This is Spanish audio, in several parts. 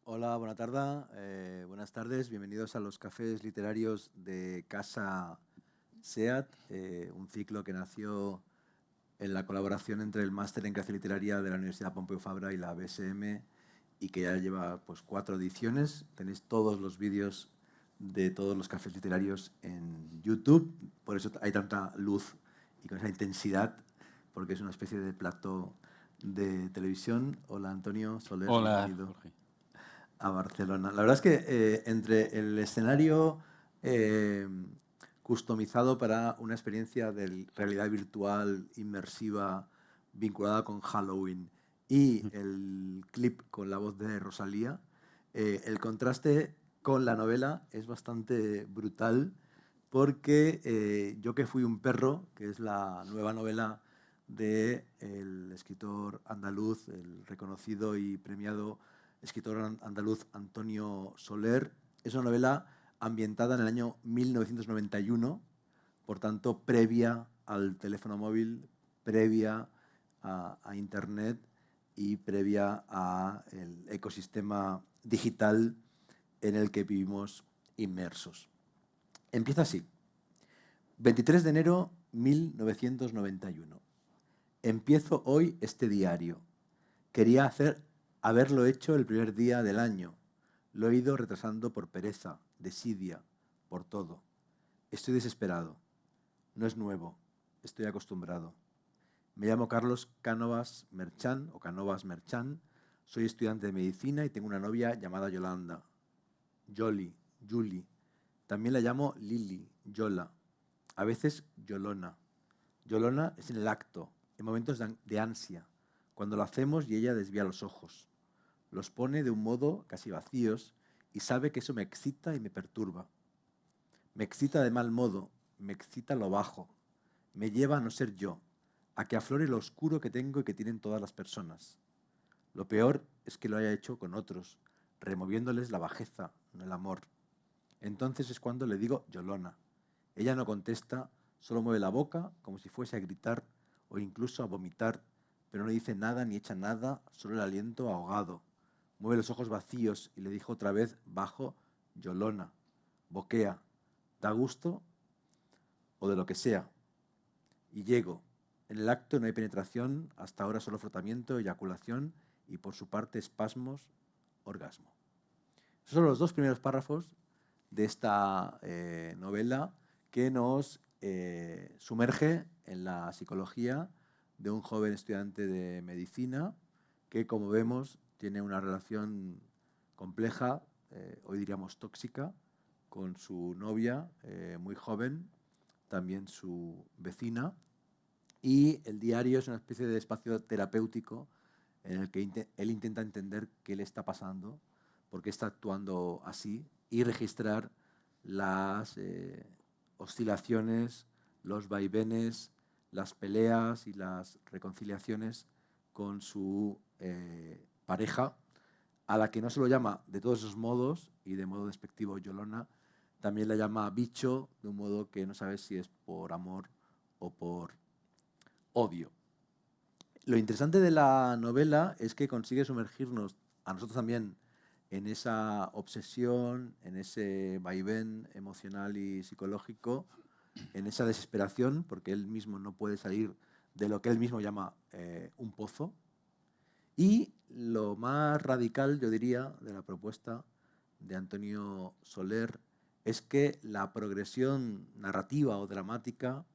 Hola, buenas tardes, bienvenidos a los cafés literarios de Casa SEAT, un ciclo que nació en la colaboración entre el Máster en Creación Literaria de la Universidad Pompeu Fabra y la BSM y que ya lleva pues 4 ediciones. Tenéis todos los vídeos de todos los cafés literarios en YouTube, por eso hay tanta luz y con esa intensidad, porque es una especie de plató de televisión. Hola Antonio Soler, Hola, bienvenido Jorge. a Barcelona. La verdad es que entre el escenario eh, customizado para una experiencia de realidad virtual inmersiva vinculada con Halloween y el clip con la voz de Rosalía, el contraste con la novela es bastante brutal porque Yo que fui un perro, que es la nueva novela del escritor andaluz, el reconocido y premiado escritor andaluz Antonio Soler. Es una novela ambientada en el año 1991, por tanto, previa al teléfono móvil, previa a Internet y previa al ecosistema digital en el que vivimos inmersos. Empieza así. 23 de enero 1991. Empiezo hoy este diario. Quería haberlo hecho el primer día del año. Lo he ido retrasando por pereza, desidia, por todo. Estoy desesperado. No es nuevo. Estoy acostumbrado. Me llamo Carlos Cánovas Merchán o Canovas Merchán. Soy estudiante de medicina y tengo una novia llamada Yolanda. Yoli, Julie. También la llamo Lili, Yola. A veces Yolona. Yolona es en el acto, en momentos de ansia, cuando lo hacemos y ella desvía los ojos. Los pone de un modo casi vacíos y sabe que eso me excita y me perturba. Me excita de mal modo, me excita lo bajo. Me lleva a no ser yo, a que aflore lo oscuro que tengo y que tienen todas las personas. Lo peor es que lo haya hecho con otros, removiéndoles la bajeza, no el amor. Entonces es cuando le digo Yolona. Ella no contesta, solo mueve la boca como si fuese a gritar o incluso a vomitar, pero no dice nada ni echa nada, solo el aliento ahogado. Mueve los ojos vacíos y le dijo otra vez bajo Yolona. Boquea. Da gusto o de lo que sea. Y llego. En el acto no hay penetración, hasta ahora solo frotamiento, eyaculación y por su parte espasmos, orgasmo. Esos son los dos primeros párrafos de esta novela que nos sumerge en la psicología de un joven estudiante de medicina que, como vemos, tiene una relación compleja, hoy diríamos tóxica, con su novia muy joven, también su vecina, y el diario es una especie de espacio terapéutico en el que él intenta entender qué le está pasando, por qué está actuando así y registrar las oscilaciones, los vaivenes, las peleas y las reconciliaciones con su pareja, a la que no se lo llama de todos esos modos y de modo despectivo Yolona, también la llama bicho de un modo que no sabes si es por amor o por odio. Lo interesante de la novela es que consigue sumergirnos a nosotros también en esa obsesión, en ese vaivén emocional y psicológico, en esa desesperación, porque él mismo no puede salir de lo que él mismo llama un pozo. Y lo más radical, yo diría, de la propuesta de Antonio Soler es que la progresión narrativa o dramática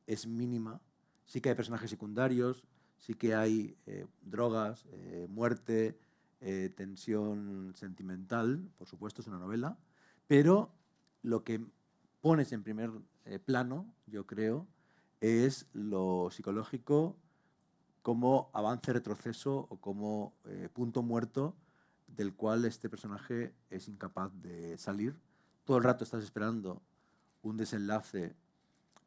es mínima. Sí que hay personajes secundarios, sí que hay drogas, muerte, tensión sentimental, por supuesto es una novela, pero lo que pones en primer plano, yo creo, es lo psicológico como avance-retroceso o como punto muerto del cual este personaje es incapaz de salir. Todo el rato estás esperando un desenlace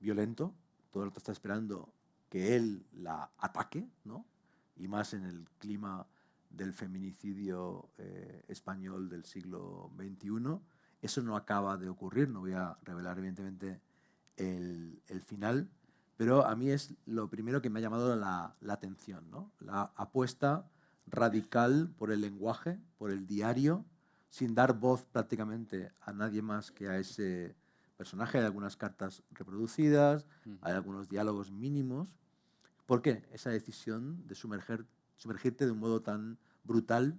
violento, todo el rato estás esperando que él la ataque, ¿no? Y más en el clima del feminicidio español del siglo XXI. Eso no acaba de ocurrir, no voy a revelar evidentemente el final, pero a mí es lo primero que me ha llamado la atención, ¿no? La apuesta radical por el lenguaje, por el diario, sin dar voz prácticamente a nadie más que a ese personaje. Hay algunas cartas reproducidas, hay algunos diálogos mínimos. ¿Por qué esa decisión de sumergirte de un modo tan brutal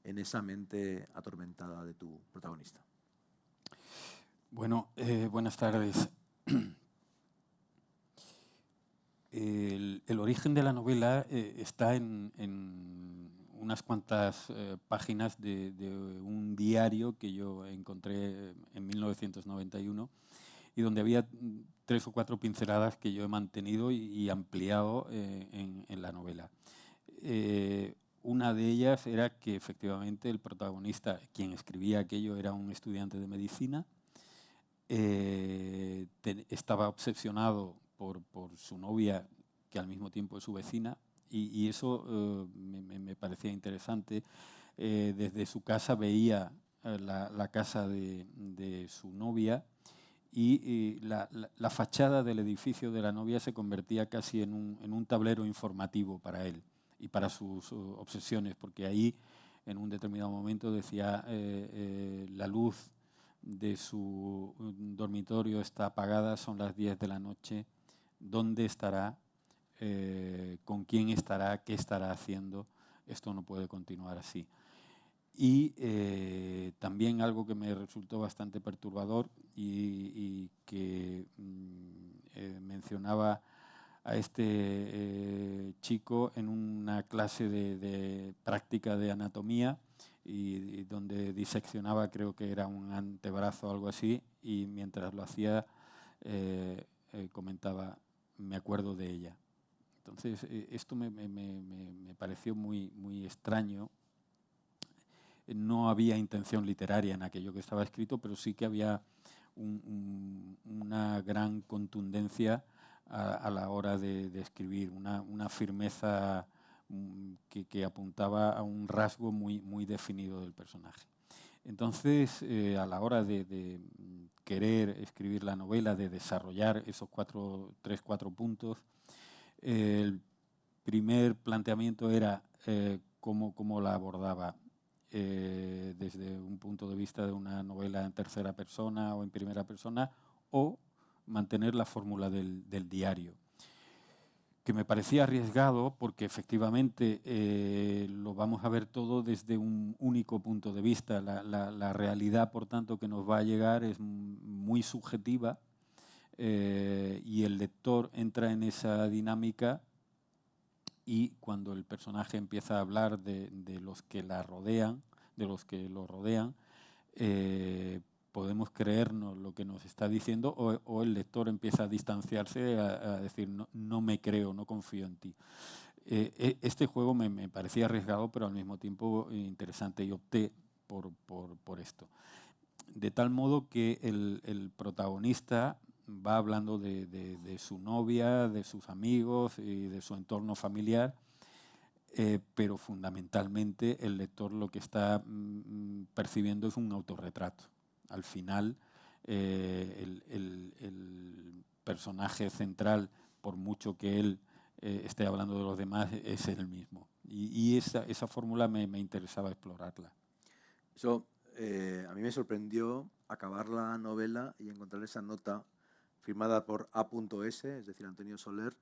en esa mente atormentada de tu protagonista? Bueno, buenas tardes. El origen de la novela está en unas cuantas páginas de un diario que yo encontré en 1991 y donde había 3 o 4 pinceladas que yo he mantenido y ampliado en la novela. Una de ellas era que efectivamente el protagonista, quien escribía aquello, era un estudiante de medicina. Estaba obsesionado por su novia, que al mismo tiempo es su vecina, y eso me parecía interesante. Desde su casa veía la casa de su novia y la fachada del edificio de la novia se convertía casi en un tablero informativo para él y para sus obsesiones, porque ahí en un determinado momento decía la luz de su dormitorio está apagada, son las 10 de la noche, ¿dónde estará? ¿Con quién estará? ¿Qué estará haciendo? Esto no puede continuar así. Y también algo que me resultó bastante perturbador y que mencionaba a este chico en una clase de práctica de anatomía y donde diseccionaba, creo que era un antebrazo o algo así, y mientras lo hacía comentaba, me acuerdo de ella. Entonces esto me pareció muy extraño. No había intención literaria en aquello que estaba escrito, pero sí que había una gran contundencia a la hora de escribir, una firmeza que apuntaba a un rasgo muy definido del personaje. Entonces, a la hora de querer escribir la novela, de desarrollar esos 3-4 puntos, el primer planteamiento era cómo la abordaba. Desde un punto de vista de una novela en tercera persona o en primera persona, o mantener la fórmula del diario, que me parecía arriesgado porque efectivamente lo vamos a ver todo desde un único punto de vista. La realidad, por tanto, que nos va a llegar es muy subjetiva y el lector entra en esa dinámica. Y cuando el personaje empieza a hablar de los que la rodean, de los que lo rodean, podemos creernos lo que nos está diciendo o el lector empieza a distanciarse, a decir, no me creo, no confío en ti. Este juego me parecía arriesgado, pero al mismo tiempo interesante, y opté por esto. De tal modo que el protagonista va hablando de su novia, de sus amigos y de su entorno familiar, pero fundamentalmente el lector lo que está percibiendo es un autorretrato. Al final, el personaje central, por mucho que él esté hablando de los demás, es él mismo. Y esa fórmula me interesaba explorarla. Eso a mí me sorprendió acabar la novela y encontrar esa nota firmada por A.S., es decir, Antonio Soler,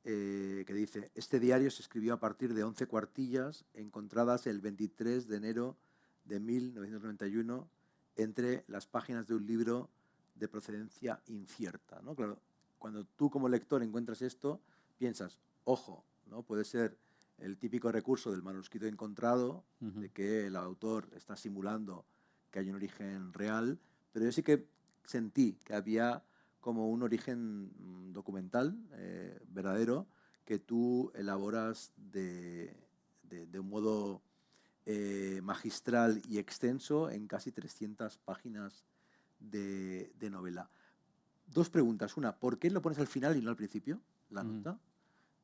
que dice: este diario se escribió a partir de 11 cuartillas encontradas el 23 de enero de 1991 entre las páginas de un libro de procedencia incierta, ¿no? Claro, cuando tú como lector encuentras esto, piensas, ojo, ¿no? Puede ser el típico recurso del manuscrito encontrado, de que el autor está simulando que hay un origen real, pero yo sí que sentí que había como un origen documental verdadero que tú elaboras de un modo magistral y extenso en casi 300 páginas de novela. Dos preguntas. Una, ¿por qué lo pones al final y no al principio, la nota?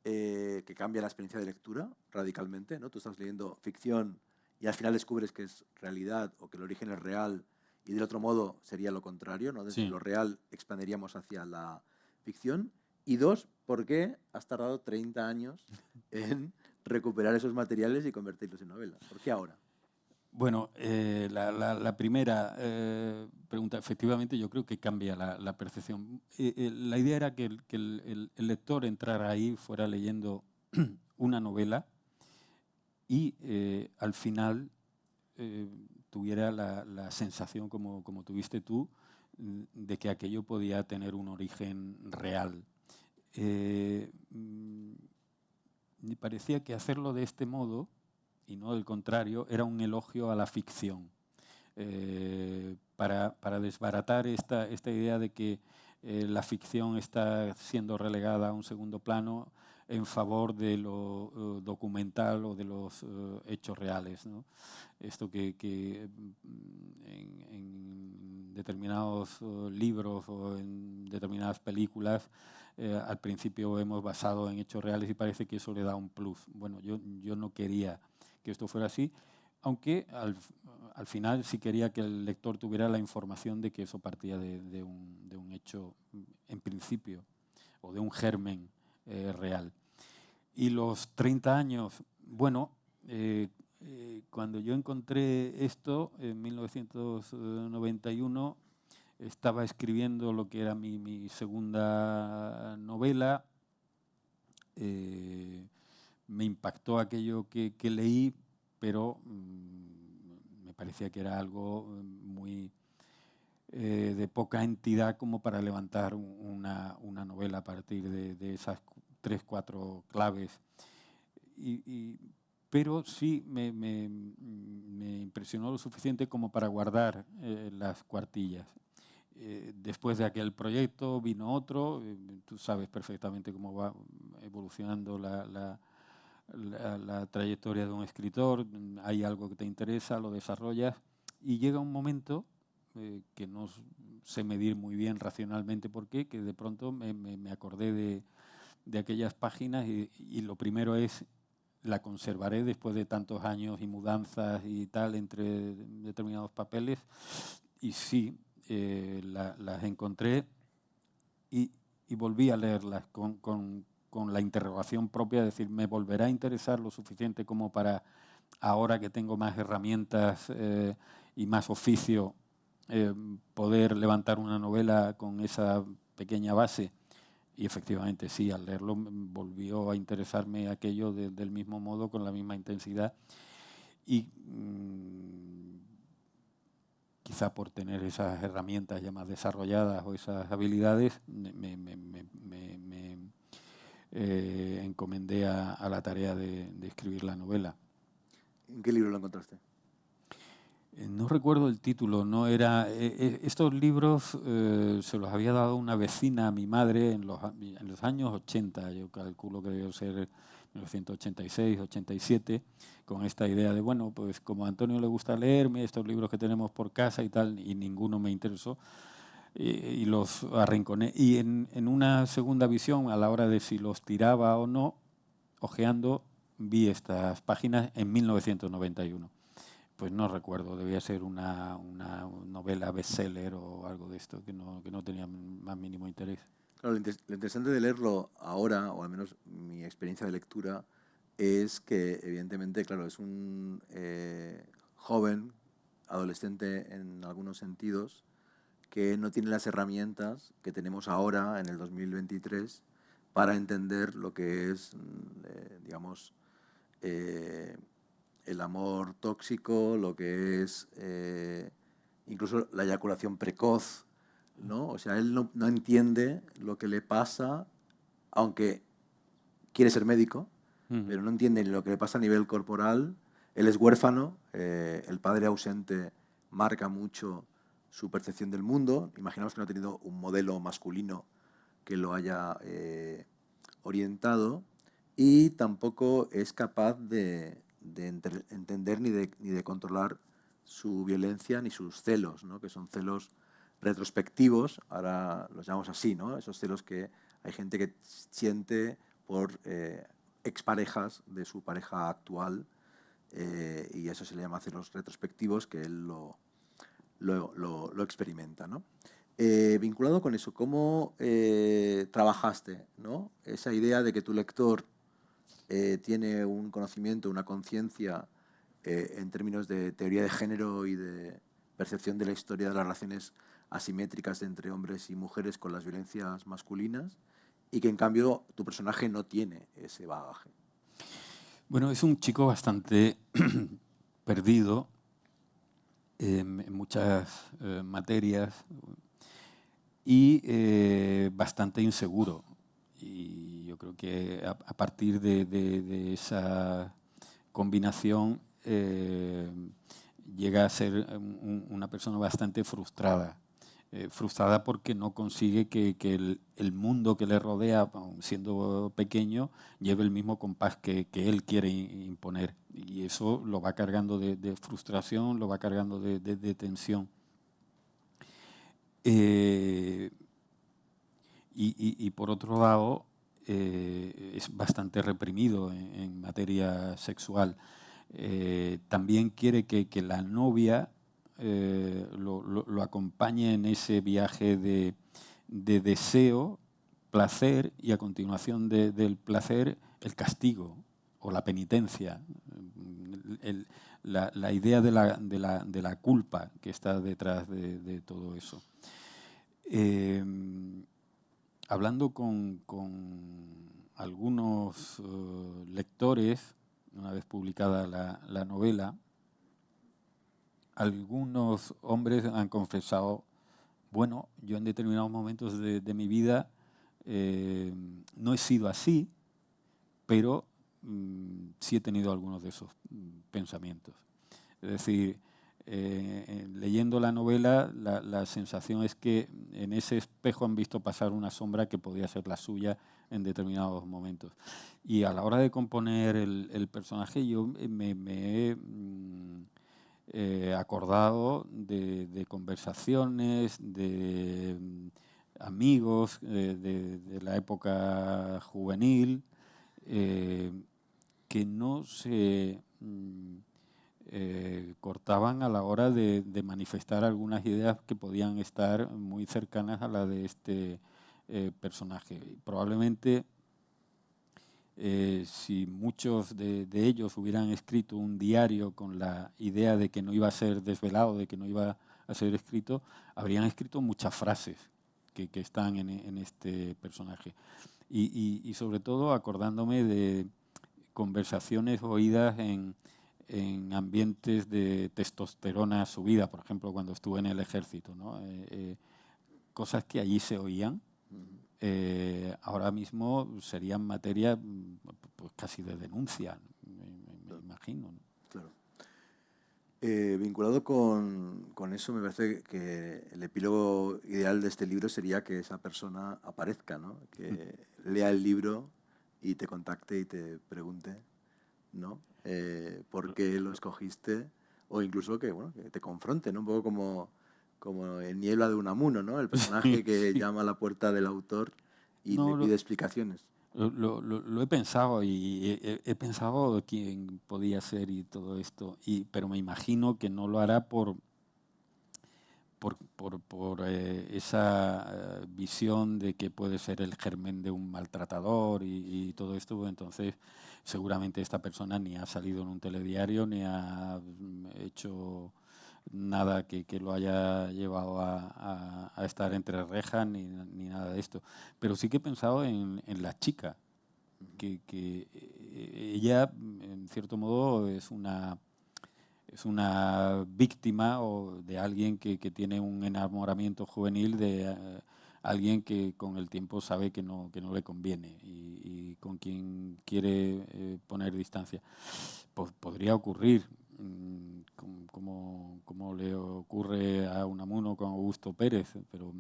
Que cambia la experiencia de lectura radicalmente, ¿no? Tú estás leyendo ficción y al final descubres que es realidad o que el origen es real, y del otro modo sería lo contrario, ¿no? Desde lo real expanderíamos hacia la ficción. Y dos, ¿por qué has tardado 30 años en recuperar esos materiales y convertirlos en novela? ¿Por qué ahora? Bueno, la primera pregunta, efectivamente, yo creo que cambia la percepción. La idea era que el lector entrara ahí, fuera leyendo una novela y al final tuviera la sensación, como tuviste tú, de que aquello podía tener un origen real. Me parecía que hacerlo de este modo, y no del contrario, era un elogio a la ficción. Para desbaratar esta idea de que la ficción está siendo relegada a un segundo plano en favor de lo documental o de los hechos reales, ¿no? Esto que en determinados libros o en determinadas películas al principio hemos basado en hechos reales y parece que eso le da un plus. Bueno, yo no quería que esto fuera así, aunque al final sí quería que el lector tuviera la información de que eso partía de un hecho en principio o de un germen real. Y los 30 años, bueno, cuando yo encontré esto en 1991, estaba escribiendo lo que era mi segunda novela. Me impactó aquello que leí, pero me parecía que era algo muy de poca entidad como para levantar una novela a partir de esas 3-4 claves. Pero sí me impresionó lo suficiente como para guardar las cuartillas. Después de aquel proyecto vino otro, tú sabes perfectamente cómo va evolucionando la trayectoria de un escritor, hay algo que te interesa, lo desarrollas y llega un momento que no sé medir muy bien racionalmente por qué, que de pronto me acordé de aquellas páginas y lo primero es, la conservaré después de tantos años y mudanzas y tal entre determinados papeles y sí, las encontré y volví a leerlas con la interrogación propia, de decir, ¿me volverá a interesar lo suficiente como para, ahora que tengo más herramientas y más oficio, poder levantar una novela con esa pequeña base? Y efectivamente sí, al leerlo volvió a interesarme aquello del mismo modo, con la misma intensidad. Y quizá por tener esas herramientas ya más desarrolladas o esas habilidades, me encomendé a la tarea de escribir la novela. ¿En qué libro lo encontraste? No recuerdo el título, no era. Estos libros se los había dado una vecina a mi madre en los años 80, yo calculo que debió ser 1986, 87, con esta idea de, bueno, pues como a Antonio le gusta leerme, estos libros que tenemos por casa y tal, y ninguno me interesó, y los arrinconé. Y en una segunda visión, a la hora de si los tiraba o no, hojeando, vi estas páginas en 1991. Pues no recuerdo, debía ser una novela bestseller o algo de esto, que no tenía más mínimo interés. Claro, lo interesante de leerlo ahora, o al menos mi experiencia de lectura, es que evidentemente, claro, es un joven, adolescente en algunos sentidos, que no tiene las herramientas que tenemos ahora, en el 2023, para entender lo que es, digamos, eh, el amor tóxico, lo que es incluso la eyaculación precoz, ¿no? O sea, él no entiende lo que le pasa, aunque quiere ser médico, pero no entiende lo que le pasa a nivel corporal. Él es huérfano, el padre ausente marca mucho su percepción del mundo. Imaginamos que no ha tenido un modelo masculino que lo haya orientado, y tampoco es capaz de entender ni de controlar su violencia ni sus celos, ¿no? Que son celos retrospectivos, ahora los llamamos así, ¿no? Esos celos que hay gente que siente por exparejas de su pareja actual, y eso se le llama celos retrospectivos, que él lo experimenta, ¿no? Vinculado con eso, ¿cómo trabajaste, ¿no? Esa idea de que tu lector tiene un conocimiento, una conciencia en términos de teoría de género y de percepción de la historia de las relaciones asimétricas entre hombres y mujeres con las violencias masculinas, y que en cambio tu personaje no tiene ese bagaje. Bueno, es un chico bastante perdido en muchas materias y bastante inseguro. Y yo creo que a partir de esa combinación llega a ser una persona bastante frustrada. Frustrada porque no consigue que el mundo que le rodea, aun siendo pequeño, lleve el mismo compás que él quiere imponer. Y eso lo va cargando de frustración, lo va cargando de tensión. Y por otro lado, es bastante reprimido en materia sexual. También quiere que la novia lo acompañe en ese viaje de deseo, placer, y a continuación del placer, el castigo o la penitencia. La idea de la culpa que está detrás de todo eso. Hablando con algunos lectores, una vez publicada la novela, algunos hombres han confesado, bueno, yo en determinados momentos de mi vida no he sido así, pero sí he tenido algunos de esos pensamientos. Es decir, leyendo la novela, la sensación es que en ese espejo han visto pasar una sombra que podía ser la suya en determinados momentos. Y a la hora de componer el personaje, yo me he acordado de conversaciones, de amigos de la época juvenil, que no se cortaban a la hora de manifestar algunas ideas que podían estar muy cercanas a la de este personaje. Probablemente si muchos de ellos hubieran escrito un diario con la idea de que no iba a ser desvelado, de que no iba a ser escrito, habrían escrito muchas frases que están en este personaje. Y sobre todo acordándome de conversaciones oídas en ambientes de testosterona subida, por ejemplo, cuando estuve en el ejército, ¿no? Cosas que allí se oían, ahora mismo serían materia pues, casi de denuncia, me imagino, ¿no? Claro. Vinculado con eso, me parece que el epílogo ideal de este libro sería que esa persona aparezca, ¿no? Que lea el libro y te contacte y te pregunte, ¿no? ¿Por qué lo escogiste? O incluso que, bueno, que te confronte, ¿no? Un poco como en Niebla de Unamuno, ¿no? El personaje que Sí. llama a la puerta del autor y le No, pide explicaciones. lo he pensado y he pensado quién podía ser y todo esto, pero me imagino que no lo hará por esa visión de que puede ser el germen de un maltratador y todo esto. Pues entonces seguramente esta persona ni ha salido en un telediario ni ha hecho nada que lo haya llevado a estar entre rejas ni nada de esto. Pero sí que he pensado en la chica, que ella en cierto modo es una víctima o de alguien que tiene un enamoramiento juvenil de alguien que con el tiempo sabe que no le conviene y con quien quiere poner distancia. Pues podría ocurrir, como le ocurre a Unamuno con Augusto Pérez, pero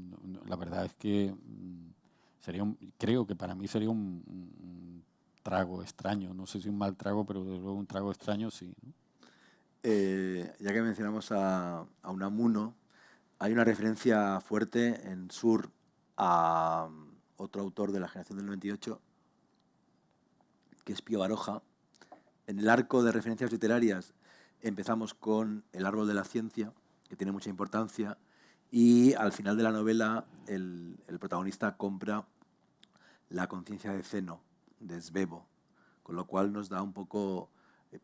la verdad es que creo que para mí sería un trago extraño. No sé si un mal trago, pero desde luego un trago extraño sí, ¿no? Ya que mencionamos a Unamuno, hay una referencia fuerte en Sur a otro autor de la generación del 98, que es Pío Baroja. En el arco de referencias literarias empezamos con El árbol de la ciencia, que tiene mucha importancia, y al final de la novela el protagonista compra La conciencia de Zeno, de Svevo, con lo cual nos da un poco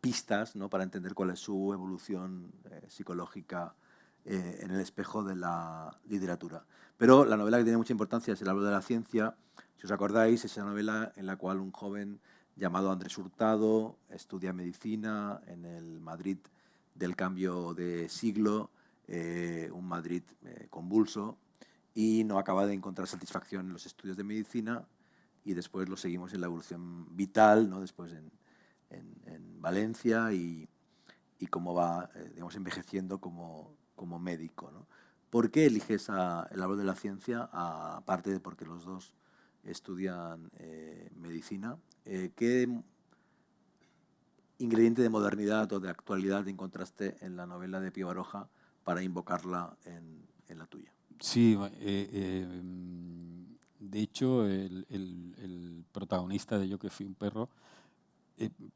pistas, ¿no?, para entender cuál es su evolución psicológica en el espejo de la literatura. Pero la novela que tiene mucha importancia es El árbol de la ciencia. Si os acordáis, esa novela en la cual un joven llamado Andrés Hurtado estudia medicina en el Madrid del cambio de siglo, un Madrid convulso, y no acaba de encontrar satisfacción en los estudios de medicina, y después lo seguimos en la evolución vital, ¿no?, después en Valencia, y cómo va digamos, envejeciendo como médico, ¿no? ¿Por qué eliges el árbol de la ciencia? Aparte de porque los dos estudian medicina, ¿qué ingrediente de modernidad o de actualidad encontraste en la novela de Pío Baroja para invocarla en la tuya? Sí, de hecho, el protagonista de Yo que fui un perro,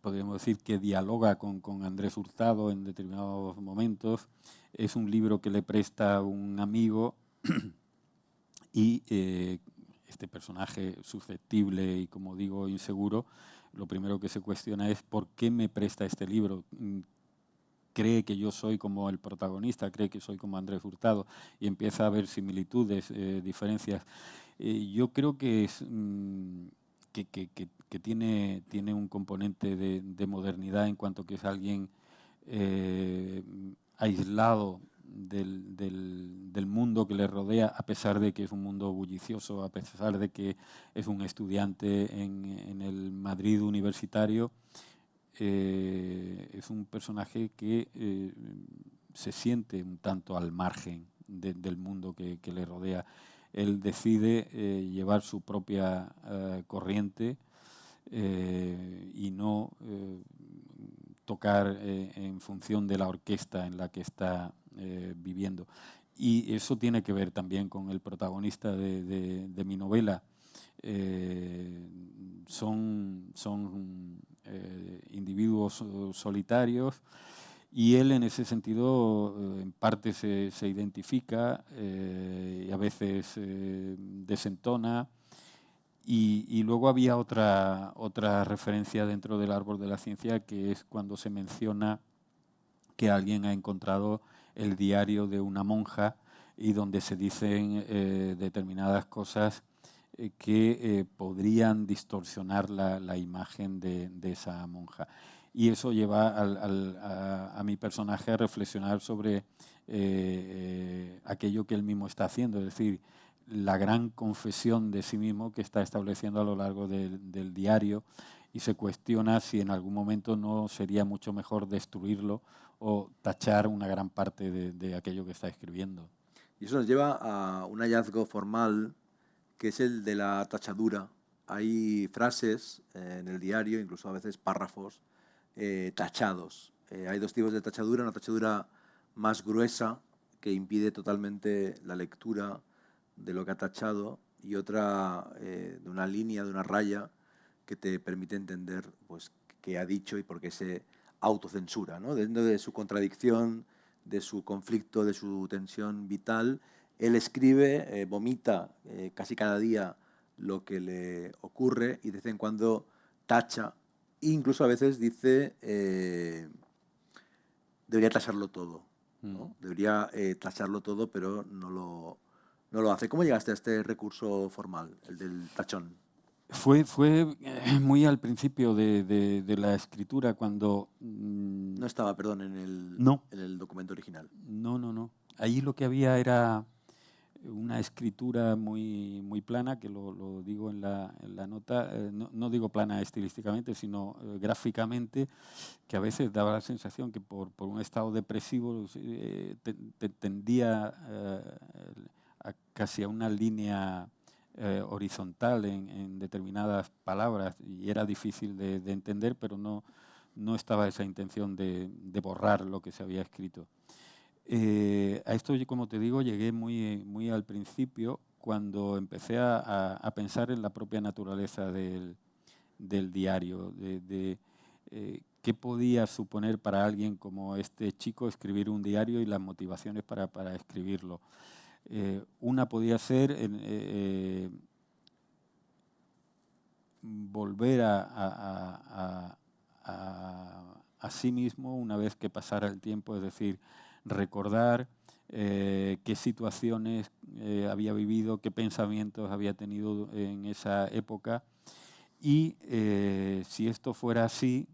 podríamos decir que dialoga con Andrés Hurtado en determinados momentos. Es un libro que le presta un amigo y este personaje susceptible y, como digo, inseguro, lo primero que se cuestiona es ¿por qué me presta este libro? Cree que yo soy como el protagonista, cree que soy como Andrés Hurtado, y empieza a haber similitudes, diferencias. Yo creo que es que tiene un componente de modernidad en cuanto que es alguien aislado del mundo que le rodea, a pesar de que es un mundo bullicioso, a pesar de que es un estudiante en el Madrid universitario. Es un personaje que se siente un tanto al margen del mundo que le rodea. Él decide llevar su propia corriente y no tocar en función de la orquesta en la que está viviendo. Y eso tiene que ver también con el protagonista de mi novela. Son individuos solitarios, y él en ese sentido en parte se identifica y a veces desentona. Y luego había otra referencia dentro del árbol de la ciencia, que es cuando se menciona que alguien ha encontrado el diario de una monja y donde se dicen determinadas cosas que podrían distorsionar la imagen de esa monja. Y eso lleva a mi personaje a reflexionar sobre aquello que él mismo está haciendo, es decir, la gran confesión de sí mismo que está estableciendo a lo largo del diario, y se cuestiona si en algún momento no sería mucho mejor destruirlo o tachar una gran parte de aquello que está escribiendo. Y eso nos lleva a un hallazgo formal, que es el de la tachadura. Hay frases en el diario, incluso a veces párrafos, tachados. Hay dos tipos de tachadura: una tachadura más gruesa, que impide totalmente la lectura de lo que ha tachado, y otra de una línea, de una raya, que te permite entender pues, qué ha dicho y por qué se autocensura, ¿no? Dentro de su contradicción, de su conflicto, de su tensión vital, él escribe, vomita casi cada día lo que le ocurre, y de vez en cuando tacha, e incluso a veces dice debería tacharlo todo, ¿no? Debería tacharlo todo, pero no lo hace. ¿Cómo llegaste a este recurso formal, el del tachón? Fue muy al principio de la escritura, cuando... No estaba, perdón, no, en el documento original. no. Allí lo que había era una escritura muy plana, que lo digo en la nota, no digo plana estilísticamente, sino gráficamente, que a veces daba la sensación que por un estado depresivo tendía casi a una línea horizontal en determinadas palabras, y era difícil de entender, pero no estaba esa intención de borrar lo que se había escrito. A esto, como te digo, llegué muy al principio, cuando empecé a pensar en la propia naturaleza del diario, qué podía suponer para alguien como este chico escribir un diario y las motivaciones para escribirlo. Una podía ser volver a sí mismo una vez que pasara el tiempo, es decir, recordar qué situaciones había vivido, qué pensamientos había tenido en esa época, y si esto fuera así,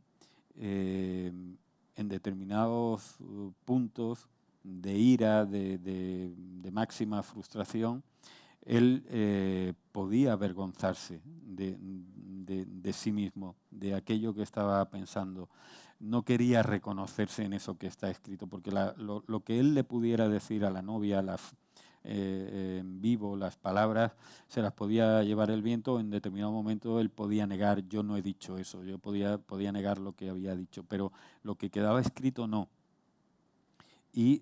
en determinados puntos de ira, de máxima frustración, él podía avergonzarse de sí mismo, de aquello que estaba pensando. No quería reconocerse en eso que está escrito, porque lo que él le pudiera decir a la novia en vivo, las palabras, se las podía llevar el viento. En determinado momento él podía negar, yo no he dicho eso, yo podía negar lo que había dicho, pero lo que quedaba escrito no. Y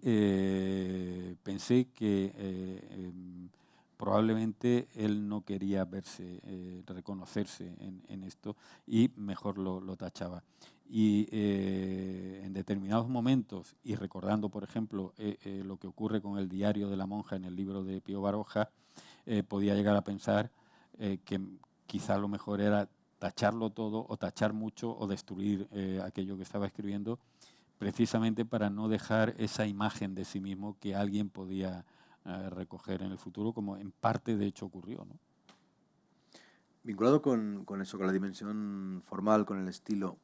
pensé que probablemente él no quería reconocerse en esto, y mejor lo tachaba. Y en determinados momentos, y recordando, por ejemplo, lo que ocurre con el diario de la monja en el libro de Pío Baroja, podía llegar a pensar que quizá lo mejor era tacharlo todo, o tachar mucho, o destruir aquello que estaba escribiendo, precisamente para no dejar esa imagen de sí mismo que alguien podía recoger en el futuro, como en parte de hecho ocurrió, ¿no? Vinculado con eso, con la dimensión formal, con el estilo,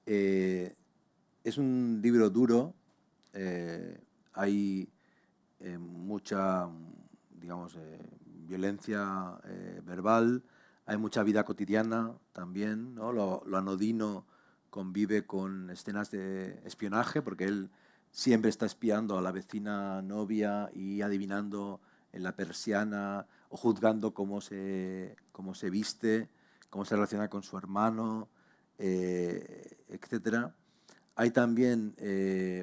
es un libro duro, hay mucha, digamos, violencia verbal, hay mucha vida cotidiana también, ¿no? Lo anodino convive con escenas de espionaje, porque él siempre está espiando a la vecina novia y adivinando en la persiana, o juzgando cómo se viste, cómo se relaciona con su hermano, etcétera. Hay también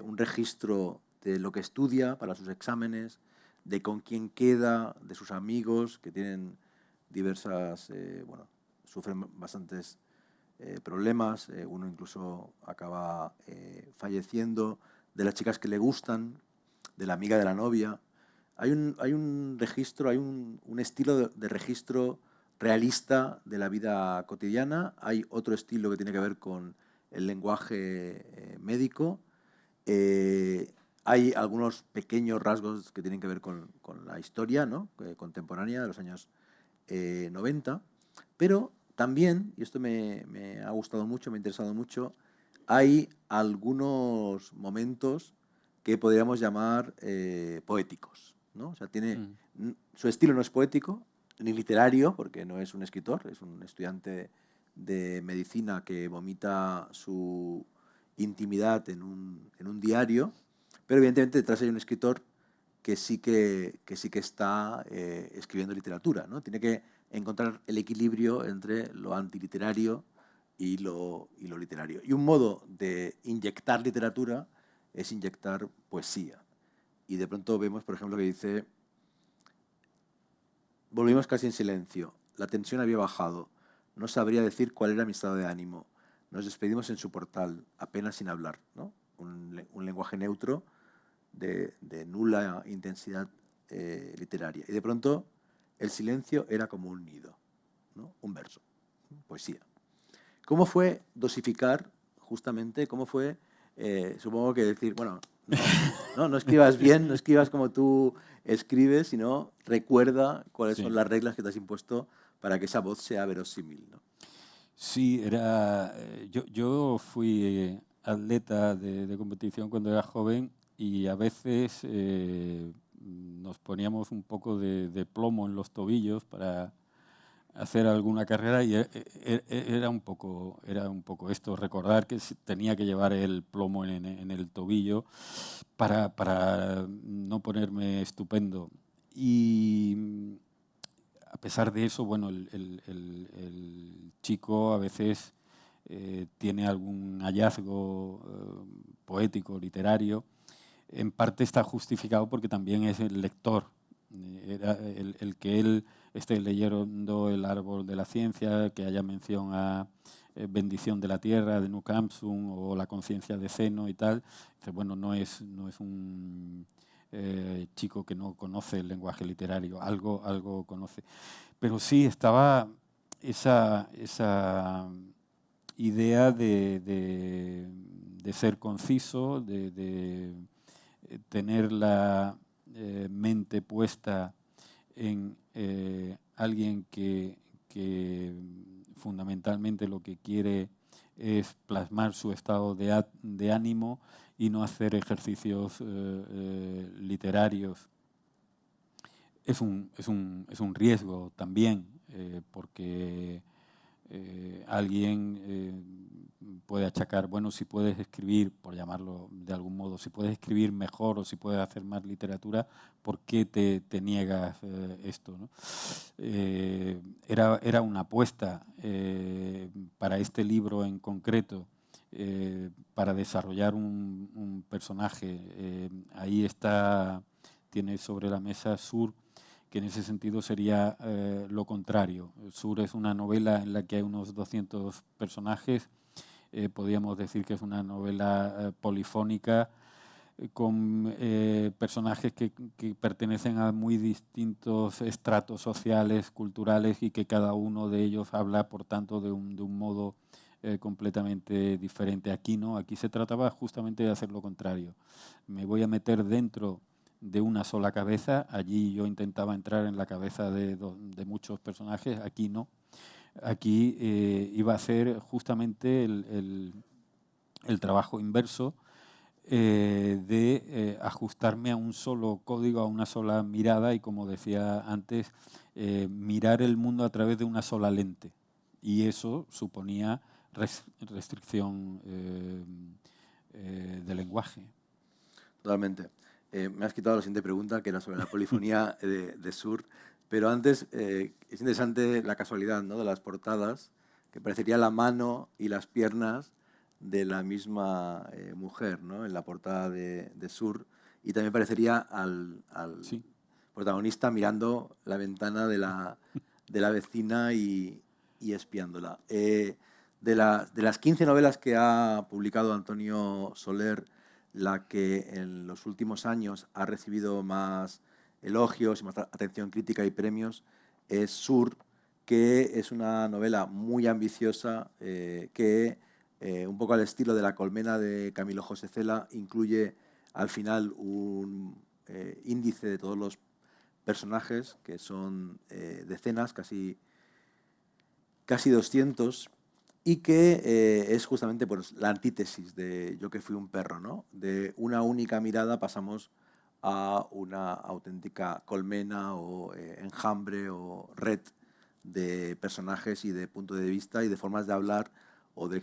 un registro de lo que estudia para sus exámenes, de con quién queda, de sus amigos, que tienen diversas, bueno, sufren bastantes problemas, uno incluso acaba falleciendo, de las chicas que le gustan, de la amiga de la novia. Hay un registro, hay un estilo de registro realista de la vida cotidiana. Hay otro estilo que tiene que ver con el lenguaje médico. Eh, Hay algunos pequeños rasgos que tienen que ver con la historia, ¿no? Contemporánea de los años 90, pero también, y esto me ha gustado mucho, me ha interesado mucho, hay algunos momentos que podríamos llamar poéticos, ¿no? O sea, su estilo no es poético, ni literario, porque no es un escritor, es un estudiante de medicina que vomita su intimidad en un diario, pero evidentemente detrás hay un escritor que sí que está escribiendo literatura, ¿no? Tiene que encontrar el equilibrio entre lo antiliterario y lo literario. Y un modo de inyectar literatura es inyectar poesía. Y de pronto vemos, por ejemplo, que dice: volvimos casi en silencio. La tensión había bajado. No sabría decir cuál era mi estado de ánimo. Nos despedimos en su portal, apenas sin hablar, ¿no? Un lenguaje neutro de nula intensidad literaria. Y de pronto el silencio era como un nido, ¿no? Un verso, poesía. ¿Cómo fue dosificar, justamente, cómo fue, supongo que decir, bueno, no escribas bien, no escribas como tú escribes, sino recuerda cuáles son Sí. las reglas que te has impuesto para que esa voz sea verosímil, ¿no? Sí, yo fui atleta de competición cuando era joven, y a veces nos poníamos un poco de plomo en los tobillos para hacer alguna carrera, y era un poco esto, recordar que tenía que llevar el plomo en el tobillo para no ponerme estupendo. Y a pesar de eso, bueno, el chico a veces tiene algún hallazgo poético, literario. En parte está justificado porque también es el lector. Era el que él esté leyendo El árbol de la ciencia, que haya mención a Bendición de la tierra, de Knut Hamsun, o La conciencia de Zeno y tal. Bueno, no es un chico que no conoce el lenguaje literario, algo conoce. Pero sí, estaba esa idea de ser conciso, de tener la mente puesta en alguien que fundamentalmente lo que quiere es plasmar su estado de ánimo y no hacer ejercicios literarios. Es un riesgo también, porque alguien puede achacar, bueno, si puedes escribir, por llamarlo de algún modo, si puedes escribir mejor o si puedes hacer más literatura, ¿por qué te niegas esto, ¿no? Era una apuesta para este libro en concreto, para desarrollar un personaje. Ahí tiene sobre la mesa Sur, que en ese sentido sería lo contrario. Sur es una novela en la que hay unos 200 personajes. Podríamos decir que es una novela polifónica con personajes que pertenecen a muy distintos estratos sociales, culturales, y que cada uno de ellos habla, por tanto, de un modo completamente diferente. Aquí no, aquí se trataba justamente de hacer lo contrario. Me voy a meter dentro de una sola cabeza. Allí yo intentaba entrar en la cabeza de muchos personajes, aquí no. Aquí iba a hacer justamente el trabajo inverso, de ajustarme a un solo código, a una sola mirada y, como decía antes, mirar el mundo a través de una sola lente. Y eso suponía restricción de lenguaje. Totalmente. Me has quitado la siguiente pregunta, que era sobre la polifonía de Sur, pero antes es interesante la casualidad, ¿no?, de las portadas, que parecería la mano y las piernas de la misma mujer, ¿no?, en la portada de Sur, y también parecería al Sí. protagonista mirando la ventana de la vecina y espiándola. De las 15 novelas que ha publicado Antonio Soler, la que en los últimos años ha recibido más elogios y más atención crítica y premios es Sur, que es una novela muy ambiciosa, que un poco al estilo de La colmena de Camilo José Cela incluye al final un índice de todos los personajes, que son decenas, casi 200, y que es justamente pues, la antítesis de Yo que fui un perro, ¿no? De una única mirada pasamos a una auténtica colmena o enjambre o red de personajes y de puntos de vista y de formas de hablar o de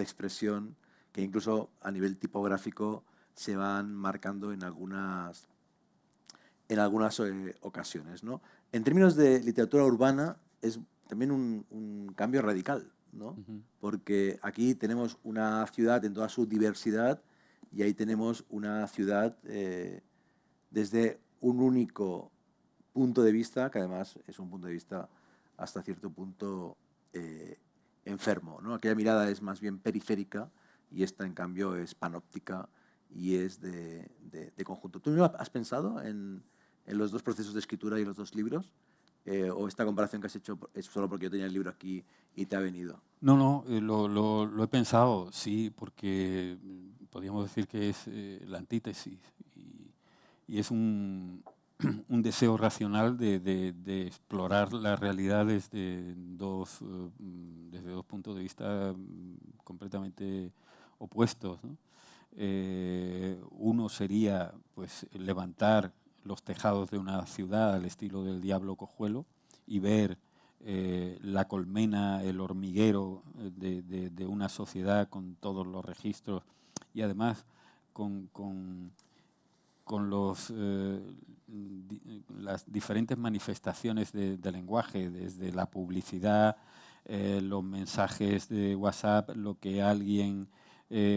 expresión que incluso a nivel tipográfico se van marcando en algunas ocasiones, ¿no? En términos de literatura urbana es también un cambio radical, ¿no? Uh-huh. Porque aquí tenemos una ciudad en toda su diversidad y ahí tenemos una ciudad desde un único punto de vista, que además es un punto de vista hasta cierto punto enfermo, ¿no? Aquella mirada es más bien periférica y esta, en cambio, es panóptica y es de conjunto. ¿Tú no has pensado en los dos procesos de escritura y los dos libros? ¿O esta comparación que has hecho es solo porque yo tenía el libro aquí y te ha venido? No, lo he pensado, sí, porque podríamos decir que es la antítesis y es un deseo racional de explorar la realidad desde dos puntos de vista completamente opuestos, ¿no? Uno sería pues levantar los tejados de una ciudad al estilo del Diablo Cojuelo y ver la colmena, el hormiguero de una sociedad con todos los registros y además con las diferentes manifestaciones de lenguaje, desde la publicidad, los mensajes de WhatsApp, lo que alguien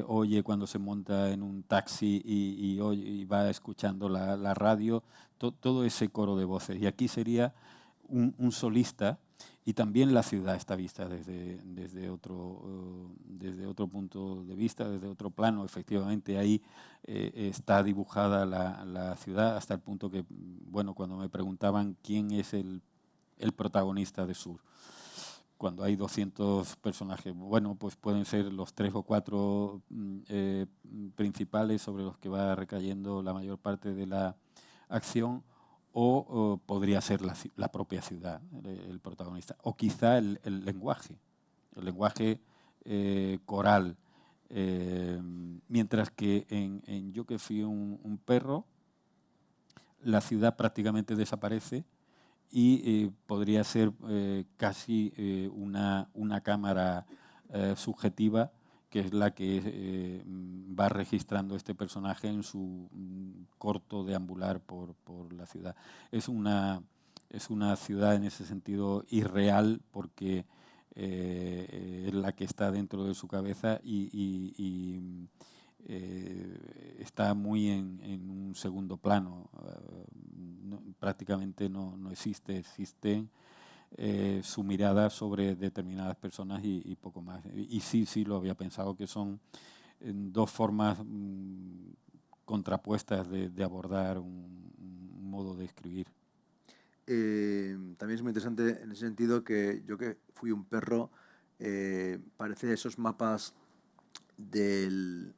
oye cuando se monta en un taxi y va escuchando la radio, todo ese coro de voces. Y aquí sería un solista, y también la ciudad está vista desde otro punto de vista, desde otro plano. Efectivamente, ahí está dibujada la ciudad hasta el punto que, bueno, cuando me preguntaban quién es el protagonista de Sur, cuando hay 200 personajes, bueno, pues pueden ser los 3 o 4 principales sobre los que va recayendo la mayor parte de la acción, o podría ser la propia ciudad, el protagonista, o quizá el lenguaje coral. Mientras que en Yo que fui un perro, la ciudad prácticamente desaparece y podría ser casi una cámara subjetiva, que es la que va registrando este personaje en su corto deambular por la ciudad. Es una ciudad en ese sentido irreal, porque es la que está dentro de su cabeza y está muy en un segundo plano. Prácticamente no existe su mirada sobre determinadas personas y poco más. Y sí lo había pensado, que son dos formas contrapuestas de abordar un modo de escribir. También es muy interesante en ese sentido que Yo que fui un perro parece esos mapas del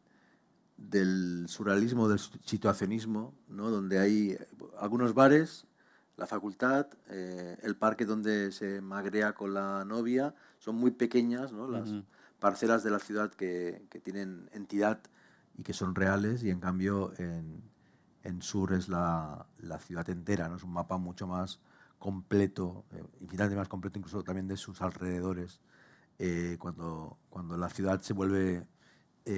surrealismo, del situacionismo, ¿no? Donde hay algunos bares, la facultad, el parque donde se magrea con la novia, son muy pequeñas, ¿no? Las parcelas de la ciudad que tienen entidad y que son reales, y en cambio en Sur es la ciudad entera, ¿no? Es un mapa mucho más completo, infinitamente más completo incluso también de sus alrededores, cuando la ciudad se vuelve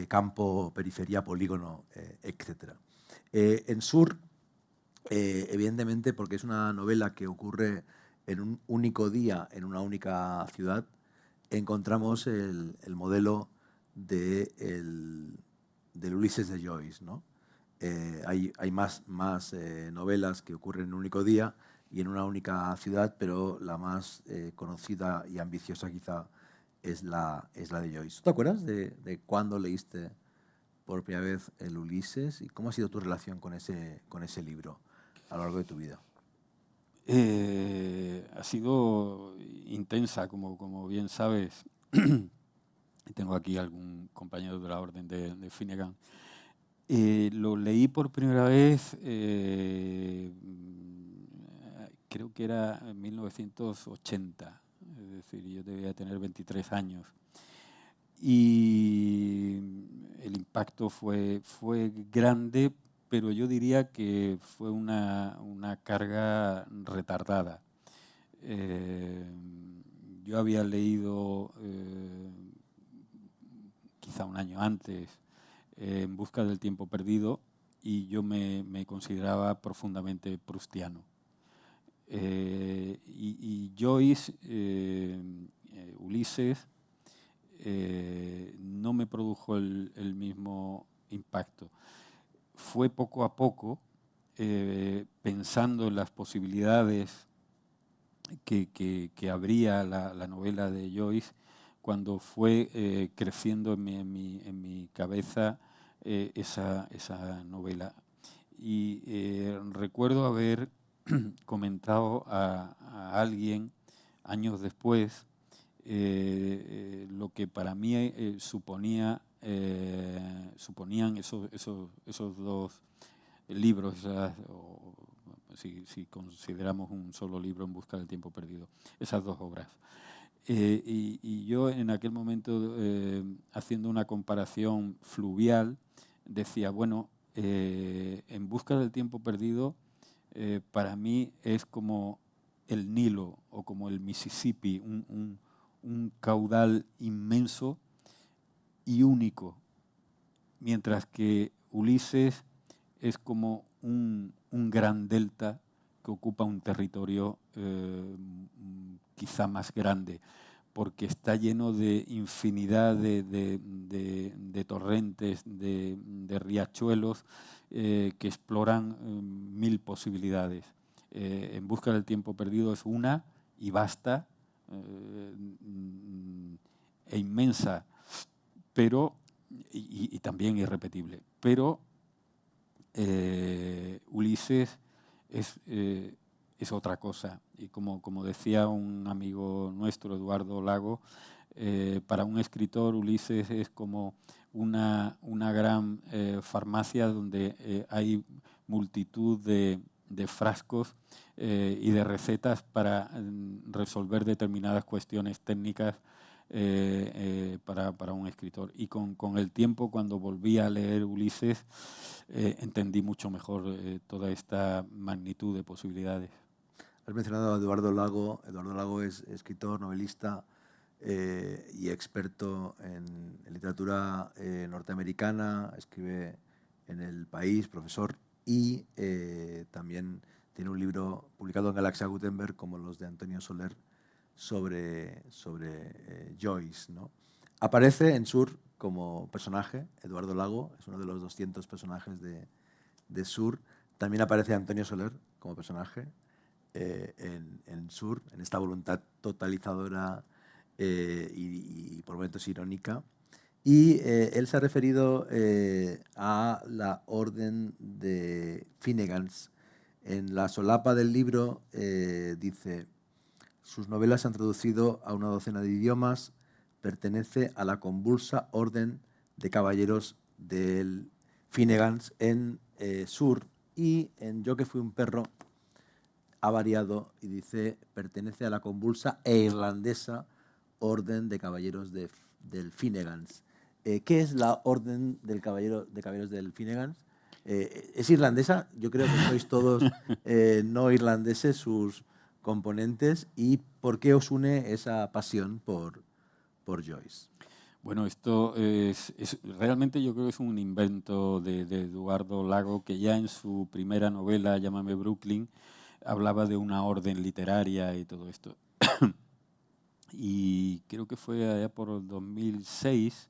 campo, periferia, polígono, etc. En Sur, evidentemente, porque es una novela que ocurre en un único día, en una única ciudad, encontramos el modelo del Ulises de Joyce, ¿no? Hay más novelas que ocurren en un único día y en una única ciudad, pero la más conocida y ambiciosa quizá es la de Joyce. ¿Te acuerdas de cuándo leíste por primera vez el Ulises y cómo ha sido tu relación con ese libro a lo largo de tu vida? Ha sido intensa, como bien sabes. Tengo aquí algún compañero de la Orden de Finnegan. Lo leí por primera vez, creo que era en 1980, es decir, yo debía tener 23 años. Y el impacto fue grande, pero yo diría que fue una carga retardada. Yo había leído quizá un año antes En busca del tiempo perdido, y yo me consideraba profundamente proustiano. Y Joyce, Ulises, no me produjo el mismo impacto. Fue poco a poco, pensando en las posibilidades que abría la novela de Joyce, cuando fue creciendo en mi cabeza esa novela. Y recuerdo haber comentado a alguien años después lo que para mí suponían esos dos libros, si consideramos un solo libro, En busca del tiempo perdido, esas dos obras. Y yo en aquel momento, haciendo una comparación fluvial, decía, bueno, En busca del tiempo perdido para mí es como el Nilo o como el Mississippi, un caudal inmenso y único, mientras que Ulises es como un gran delta que ocupa un territorio quizá más grande, porque está lleno de infinidad de torrentes, de riachuelos que exploran mil posibilidades. En busca del tiempo perdido es una y vasta e inmensa, pero y también irrepetible. Pero Ulises es es otra cosa. Y como decía un amigo nuestro, Eduardo Lago, para un escritor Ulises es como una gran farmacia donde hay multitud de frascos y de recetas para resolver determinadas cuestiones técnicas para un escritor. Y con el tiempo, cuando volví a leer Ulises, entendí mucho mejor toda esta magnitud de posibilidades. Has mencionado a Eduardo Lago. Eduardo Lago es escritor, novelista y experto en literatura norteamericana. Escribe en El País, profesor, y también tiene un libro publicado en Galaxia Gutenberg, como los de Antonio Soler, sobre Joyce, ¿no? Aparece en Sur como personaje. Eduardo Lago es uno de los 200 personajes de Sur. También aparece Antonio Soler como personaje en Sur, en esta voluntad totalizadora y por momentos irónica. Y él se ha referido a la orden de Finnegans. En la solapa del libro dice: sus novelas se han traducido a una docena de idiomas, pertenece a la convulsa orden de caballeros del Finnegans en Sur, y en Yo que fui un perro ha variado y dice: pertenece a la convulsa e irlandesa orden de caballeros del Finnegans. ¿Qué es la orden de caballeros del Finnegans? ¿Es irlandesa? Yo creo que sois todos no irlandeses, sus componentes. ¿Y por qué os une esa pasión por Joyce? Bueno, esto es realmente, yo creo que es un invento de Eduardo Lago, que ya en su primera novela, Llámame Brooklyn, hablaba de una orden literaria y todo esto. Y creo que fue allá por el 2006,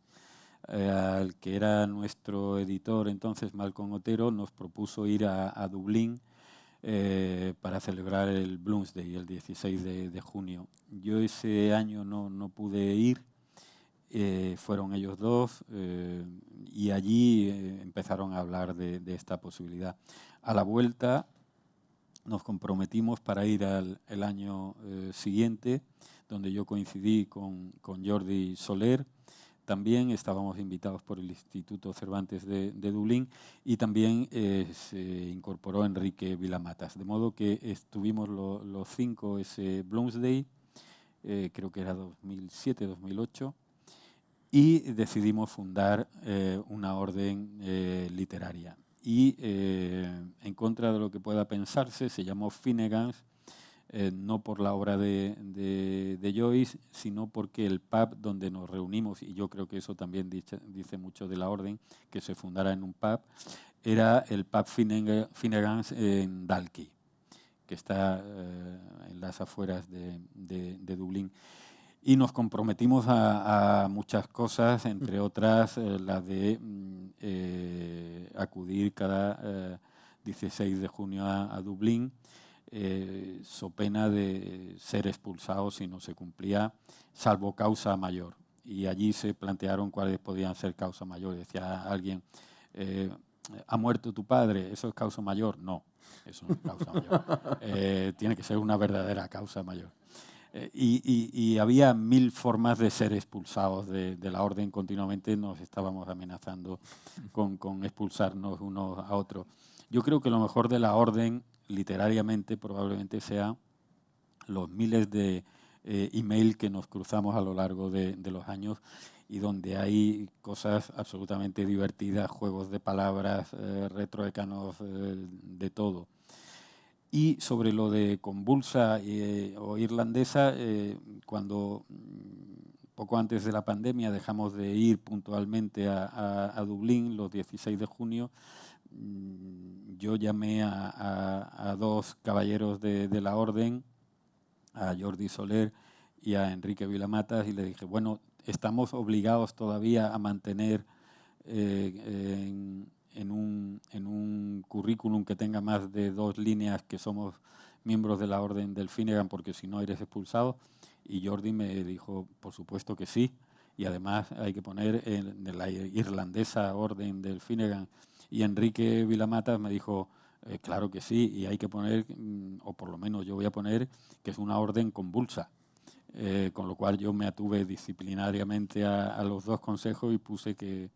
al que era nuestro editor entonces, Malcolm Otero, nos propuso ir a Dublín para celebrar el Bloomsday, el 16 de junio. Yo ese año no pude ir, fueron ellos dos, y allí empezaron a hablar de esta posibilidad. A la vuelta nos comprometimos para ir el año siguiente, donde yo coincidí con Jordi Soler. También estábamos invitados por el Instituto Cervantes de Dublín, y también se incorporó Enrique Vilamatas. De modo que estuvimos los cinco ese Bloomsday, creo que era 2007-2008, y decidimos fundar una orden literaria. Y en contra de lo que pueda pensarse, se llamó Finnegans, no por la obra de Joyce, sino porque el pub donde nos reunimos, y yo creo que eso también dice mucho de la orden, que se fundara en un pub, era el pub Finnegans en Dalkey, que está en las afueras de Dublín. Y nos comprometimos a muchas cosas, entre otras la de acudir cada 16 de junio a Dublín, so pena de ser expulsados si no se cumplía, salvo causa mayor. Y allí se plantearon cuáles podían ser causas mayores. Decía alguien: ¿ha muerto tu padre? ¿Eso es causa mayor? No, eso no es causa mayor. Tiene que ser una verdadera causa mayor. Y había 1000 formas de ser expulsados de la orden. Continuamente nos estábamos amenazando con expulsarnos unos a otros. Yo creo que lo mejor de la orden, literariamente, probablemente sea los miles de email que nos cruzamos a lo largo de los años, y donde hay cosas absolutamente divertidas, juegos de palabras, retroécanos, de todo. Y sobre lo de convulsa o irlandesa, cuando poco antes de la pandemia dejamos de ir puntualmente a Dublín, los 16 de junio, yo llamé a dos caballeros de la orden, a Jordi Soler y a Enrique Vilamatas, y le dije: bueno, estamos obligados todavía a mantener en un currículum que tenga más de 2 líneas que somos miembros de la orden del Finnegans, porque si no eres expulsado. Y Jordi me dijo: por supuesto que sí, y además hay que poner en la irlandesa orden del Finnegans. Y Enrique Vilamatas me dijo: Claro que sí, y hay que poner, o por lo menos yo voy a poner, que es una orden convulsa. Con lo cual yo me atuve disciplinariamente a los dos consejos y puse que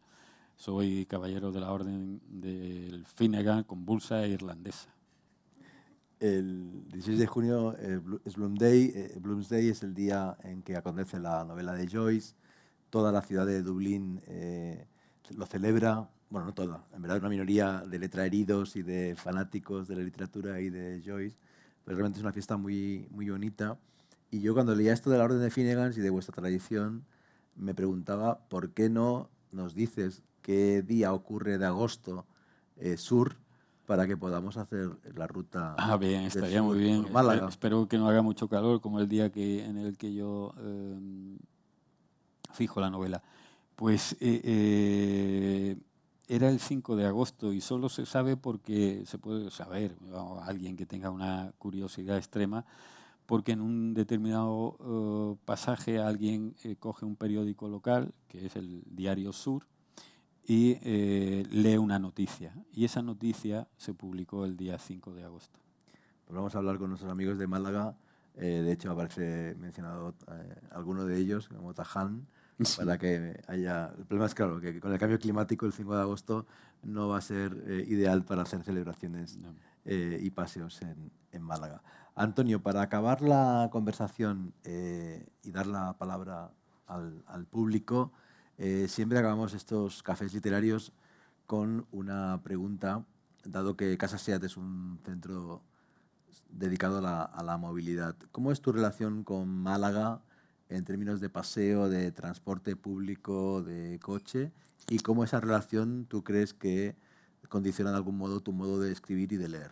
soy caballero de la orden del Finnegan, convulsa e irlandesa. El 16 de junio es Bloomsday es el día en que acontece la novela de Joyce. Toda la ciudad de Dublín lo celebra. Bueno, no toda, en verdad una minoría de letraheridos y de fanáticos de la literatura y de Joyce, pero realmente es una fiesta muy, muy bonita. Y yo cuando leía esto de la Orden de Finnegans y de vuestra tradición, me preguntaba por qué no nos dices qué día ocurre de agosto sur para que podamos hacer la ruta Bien, del estaría muy sur bien. por Málaga. Espero que no haga mucho calor como el día en el que yo fijo la novela. Pues era el 5 de agosto y solo se sabe porque se puede saber, o alguien que tenga una curiosidad extrema, porque en un determinado pasaje alguien coge un periódico local, que es el Diario Sur, y lee una noticia. Y esa noticia se publicó el día 5 de agosto. Pues vamos a hablar con nuestros amigos de Málaga. De hecho, aparece mencionado alguno de ellos, como Taján, para que haya... El problema es, claro, que con el cambio climático el 5 de agosto no va a ser ideal para hacer celebraciones y paseos en Málaga. Antonio, para acabar la conversación y dar la palabra al público, siempre acabamos estos cafés literarios con una pregunta, dado que Casa Seat es un centro dedicado a la movilidad. ¿Cómo es tu relación con Málaga en términos de paseo, de transporte público, de coche? ¿Y cómo esa relación tú crees que condiciona de algún modo tu modo de escribir y de leer?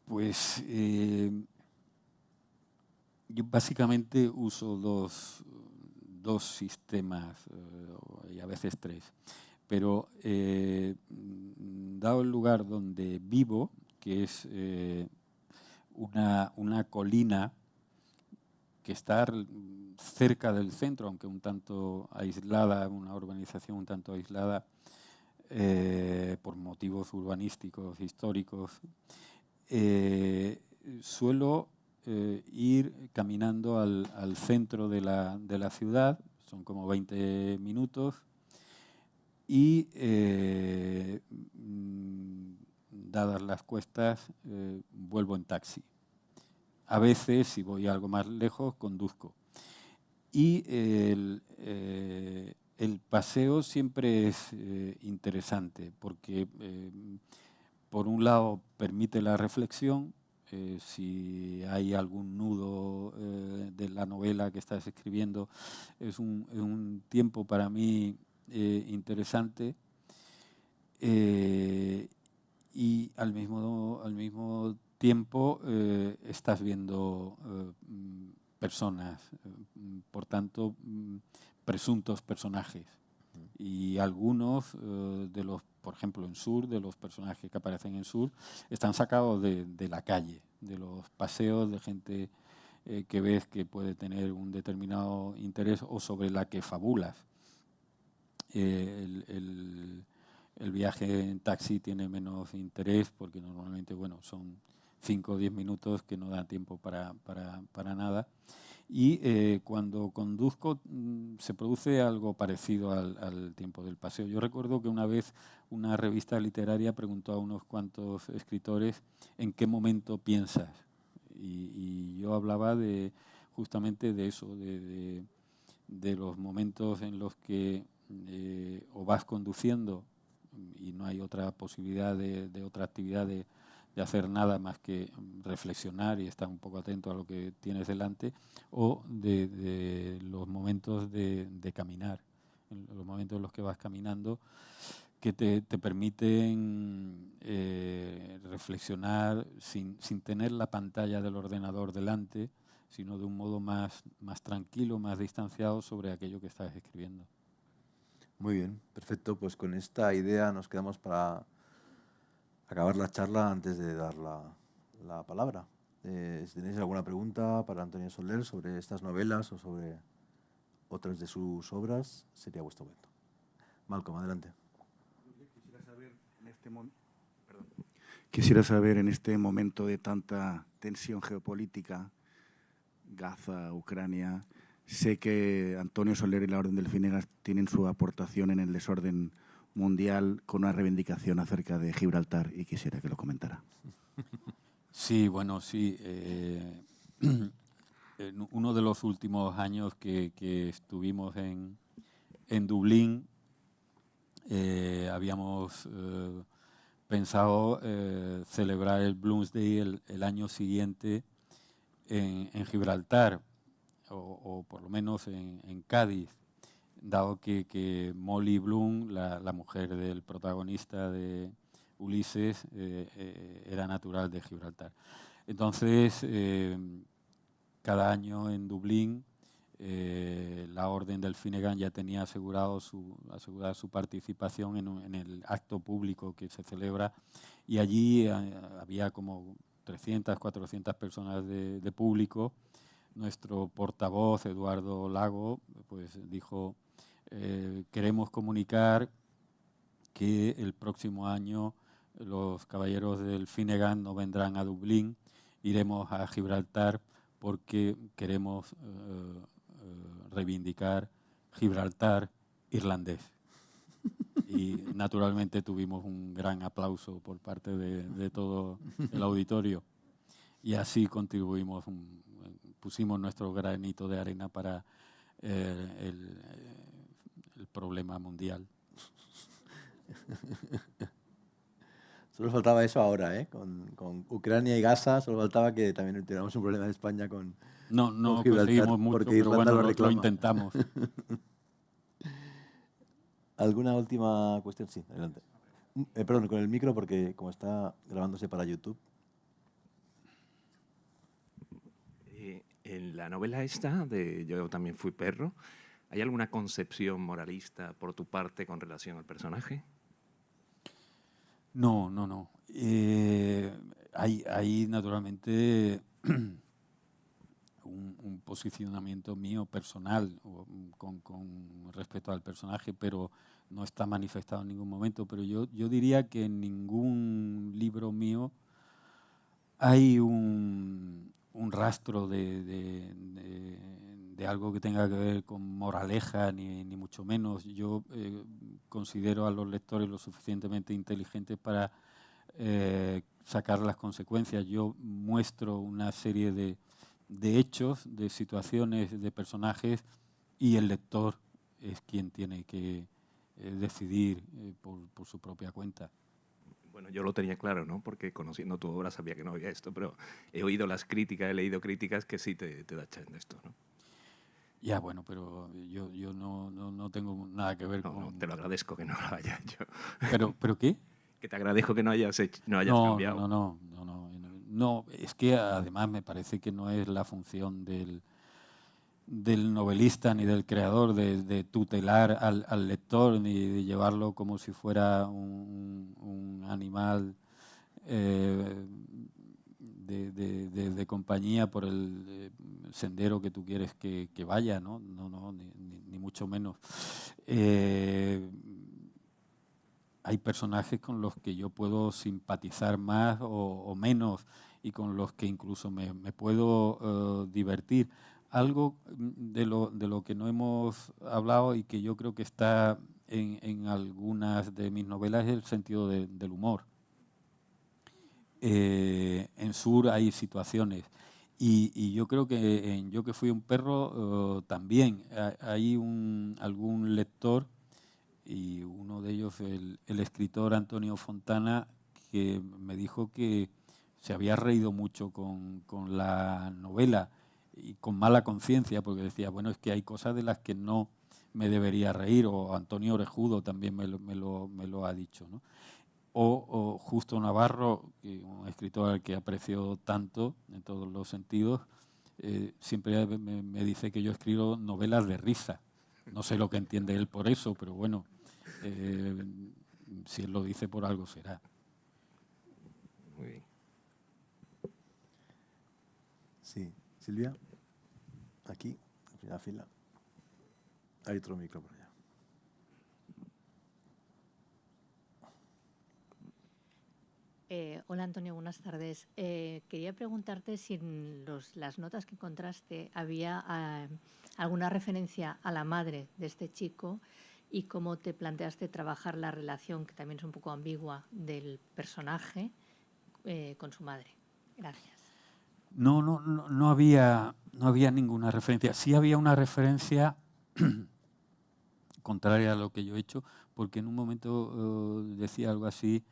Pues yo básicamente uso dos sistemas y a veces tres. Pero dado el lugar donde vivo, que es una colina que está cerca del centro, aunque un tanto aislada, una urbanización un tanto aislada por motivos urbanísticos, históricos, suelo ir caminando al centro de la ciudad, son como 20 minutos, y dadas las cuestas, vuelvo en taxi. A veces, si voy algo más lejos, conduzco. Y el paseo siempre es interesante porque, por un lado, permite la reflexión. Si hay algún nudo de la novela que estás escribiendo, es un tiempo para mí interesante. Y al mismo tiempo estás viendo personas, por tanto, presuntos personajes. Y algunos de los, por ejemplo, en Sur, de los personajes que aparecen en Sur, están sacados de la calle, de los paseos de gente que ves que puede tener un determinado interés o sobre la que fabulas. El viaje en taxi tiene menos interés porque normalmente, bueno, son 5 o 10 minutos que no da tiempo para nada. Y cuando conduzco se produce algo parecido al tiempo del paseo. Yo recuerdo que una vez una revista literaria preguntó a unos cuantos escritores en qué momento piensas. Y yo hablaba justamente de eso, de los momentos en los que o vas conduciendo y no hay otra posibilidad de otra actividad de hacer nada más que reflexionar y estar un poco atento a lo que tienes delante, o de los momentos de caminar, en los momentos en los que vas caminando, que te permiten reflexionar sin tener la pantalla del ordenador delante, sino de un modo más tranquilo, más distanciado sobre aquello que estás escribiendo. Muy bien, perfecto. Pues con esta idea nos quedamos para acabar la charla antes de dar la palabra. Si tenéis alguna pregunta para Antonio Soler sobre estas novelas o sobre otras de sus obras, sería vuestro momento. Quisiera saber, en este momento de tanta tensión geopolítica, Gaza, Ucrania, sé que Antonio Soler y la Orden del Finegas tienen su aportación en el desorden mundial con una reivindicación acerca de Gibraltar y quisiera que lo comentara. Sí, bueno, sí. En uno de los últimos años que estuvimos en Dublín, habíamos pensado celebrar el Bloomsday el año siguiente en Gibraltar, o por lo menos en Cádiz, dado que Molly Bloom, la mujer del protagonista de Ulises, era natural de Gibraltar. Entonces, cada año en Dublín, la Orden del Finegan ya tenía asegurada su participación en el acto público que se celebra, y allí había como 300, 400 personas de público. Nuestro portavoz, Eduardo Lago, pues dijo: queremos comunicar que el próximo año los caballeros del Finegan no vendrán a Dublín, iremos a Gibraltar porque queremos reivindicar Gibraltar irlandés. Y naturalmente tuvimos un gran aplauso por parte de todo el auditorio. Y así contribuimos, pusimos nuestro granito de arena para el problema mundial. Solo faltaba eso ahora, ¿eh? Con Ucrania y Gaza, solo faltaba que también tuviéramos un problema en España con No Gibraltar, conseguimos mucho, porque pero Irlanda bueno, lo reclama. lo intentamos. ¿Alguna última cuestión? Sí, adelante. Perdón, con el micro, porque como está grabándose para YouTube. En la novela esta, de Yo también fui perro, ¿hay alguna concepción moralista por tu parte con relación al personaje? No. Hay naturalmente un posicionamiento mío personal con respecto al personaje, pero no está manifestado en ningún momento. Pero yo diría que en ningún libro mío hay un rastro de algo que tenga que ver con moraleja, ni mucho menos. Yo considero a los lectores lo suficientemente inteligentes para sacar las consecuencias. Yo muestro una serie de hechos, de situaciones, de personajes, y el lector es quien tiene que decidir por su propia cuenta. Bueno, yo lo tenía claro, ¿no? Porque conociendo tu obra sabía que no había esto, pero he oído las críticas, he leído críticas que sí te tachan de esto, ¿no? Ya, bueno, pero yo no tengo nada que ver con... No, te lo agradezco que no lo haya hecho. ¿Pero qué? Que te agradezco que no hayas cambiado. No, es que además me parece que no es la función del novelista ni del creador de tutelar al lector, ni de llevarlo como si fuera un animal de compañía por el sendero que tú quieres que vaya, ¿no? No, ni mucho menos. Hay personajes con los que yo puedo simpatizar más o menos, y con los que incluso me puedo divertir. Algo de lo que no hemos hablado y que yo creo que está en algunas de mis novelas es el sentido del humor. En Sur hay situaciones, y yo creo que en Yo que fui un perro también hay algún lector, y uno de ellos el escritor Antonio Fontana, que me dijo que se había reído mucho con la novela, y con mala conciencia, porque decía, bueno, es que hay cosas de las que no me debería reír, o Antonio Orejudo también me lo ha dicho, ¿no? O Justo Navarro, un escritor al que aprecio tanto en todos los sentidos, siempre me dice que yo escribo novelas de risa. No sé lo que entiende él por eso, pero bueno, si él lo dice, por algo será. Muy bien. Sí, Silvia, aquí, en primera fila. Hay otro micro por allá. Hola. Hola Antonio, buenas tardes. Quería preguntarte si en las notas que encontraste había alguna referencia a la madre de este chico y cómo te planteaste trabajar la relación, que también es un poco ambigua, del personaje con su madre. Gracias. No había ninguna referencia. Sí había una referencia contraria a lo que yo he hecho, porque en un momento decía algo así,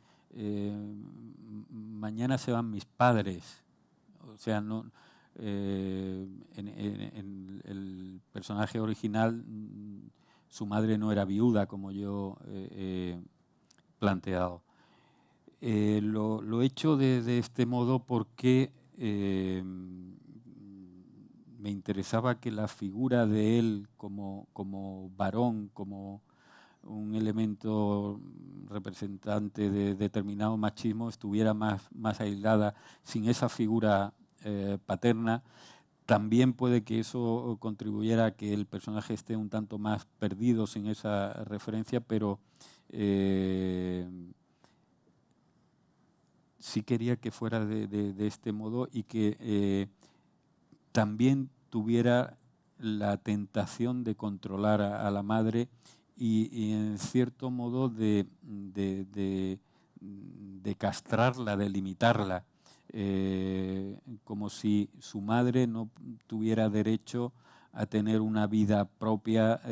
mañana se van mis padres. O sea, en el personaje original su madre no era viuda, como yo he planteado. Lo he hecho de este modo porque me interesaba que la figura de él como varón, como un elemento representante de determinado machismo, estuviera más aislada, sin esa figura paterna. También puede que eso contribuyera a que el personaje esté un tanto más perdido sin esa referencia, pero sí quería que fuera de este modo y que también tuviera la tentación de controlar a la madre y en cierto modo de castrarla, de limitarla, como si su madre no tuviera derecho a tener una vida propia,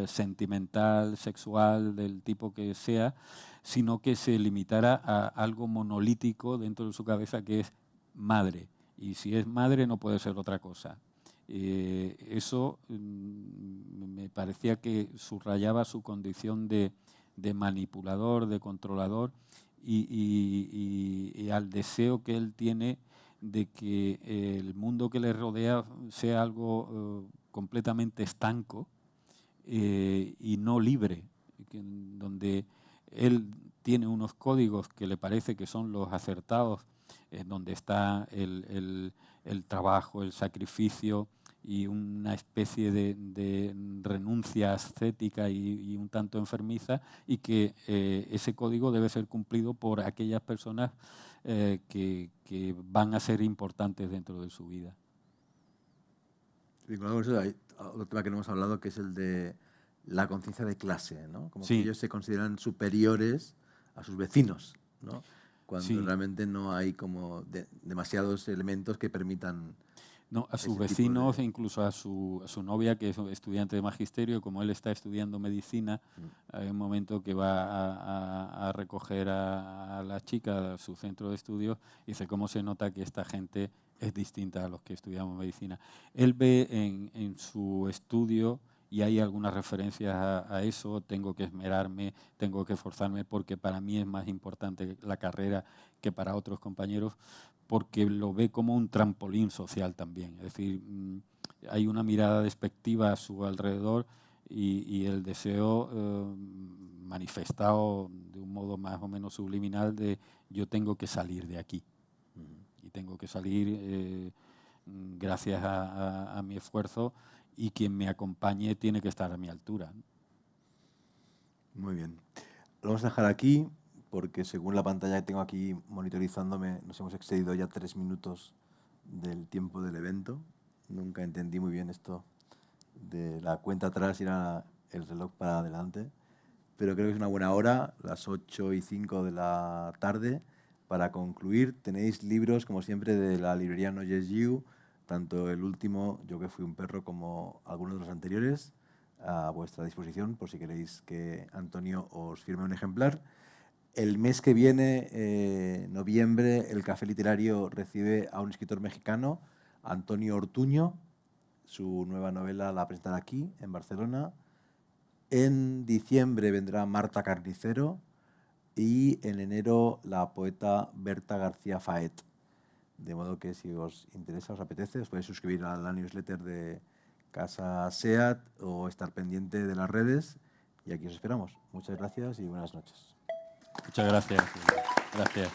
sentimental, sexual, del tipo que sea, sino que se limitara a algo monolítico dentro de su cabeza, que es madre. Y si es madre no puede ser otra cosa. Eso me parecía que subrayaba su condición de manipulador, de controlador, y al deseo que él tiene de que el mundo que le rodea sea algo completamente estanco y no libre, donde él tiene unos códigos que le parece que son los acertados, donde está el trabajo, el sacrificio y una especie de renuncia ascética y un tanto enfermiza, y que ese código debe ser cumplido por aquellas personas que van a ser importantes dentro de su vida. Vinculado con eso, hay otro tema que no hemos hablado, que es el de la conciencia de clase, ¿no? Como Sí. que ellos se consideran superiores a sus vecinos, ¿no? Cuando Sí. realmente no hay como demasiados elementos que permitan... No, a sus ese tipo vecinos de- e incluso a su novia, que es estudiante de magisterio. Como él está estudiando medicina, hay un momento que va a recoger a la chica a su centro de estudios y dice: ¿cómo se nota que esta gente es distinta a los que estudiamos medicina? Él ve en su estudio, y hay algunas referencias a eso: tengo que esmerarme, tengo que esforzarme, porque para mí es más importante la carrera que para otros compañeros, porque lo ve como un trampolín social también. Es decir, hay una mirada despectiva a su alrededor y el deseo manifestado de un modo más o menos subliminal de: yo tengo que salir de aquí. Y tengo que salir gracias a mi esfuerzo, y quien me acompañe tiene que estar a mi altura. Muy bien. Lo vamos a dejar aquí porque, según la pantalla que tengo aquí monitorizándome, nos hemos excedido ya 3 minutos del tiempo del evento. Nunca entendí muy bien esto de la cuenta atrás y era el reloj para adelante. Pero creo que es una buena hora, las 8:05 de la tarde, para concluir. Tenéis libros, como siempre, de la librería No Yes You, tanto el último, Yo que fui un perro, como algunos de los anteriores, a vuestra disposición, por si queréis que Antonio os firme un ejemplar. El mes que viene, noviembre, el Café Literario recibe a un escritor mexicano, Antonio Ortuño. Su nueva novela la presentará aquí, en Barcelona. En diciembre vendrá Marta Carnicero y en enero la poeta Berta García Faet. De modo que, si os interesa, os apetece, os podéis suscribir a la newsletter de Casa SEAT o estar pendiente de las redes. Y aquí os esperamos. Muchas gracias y buenas noches. Muchas gracias. Gracias.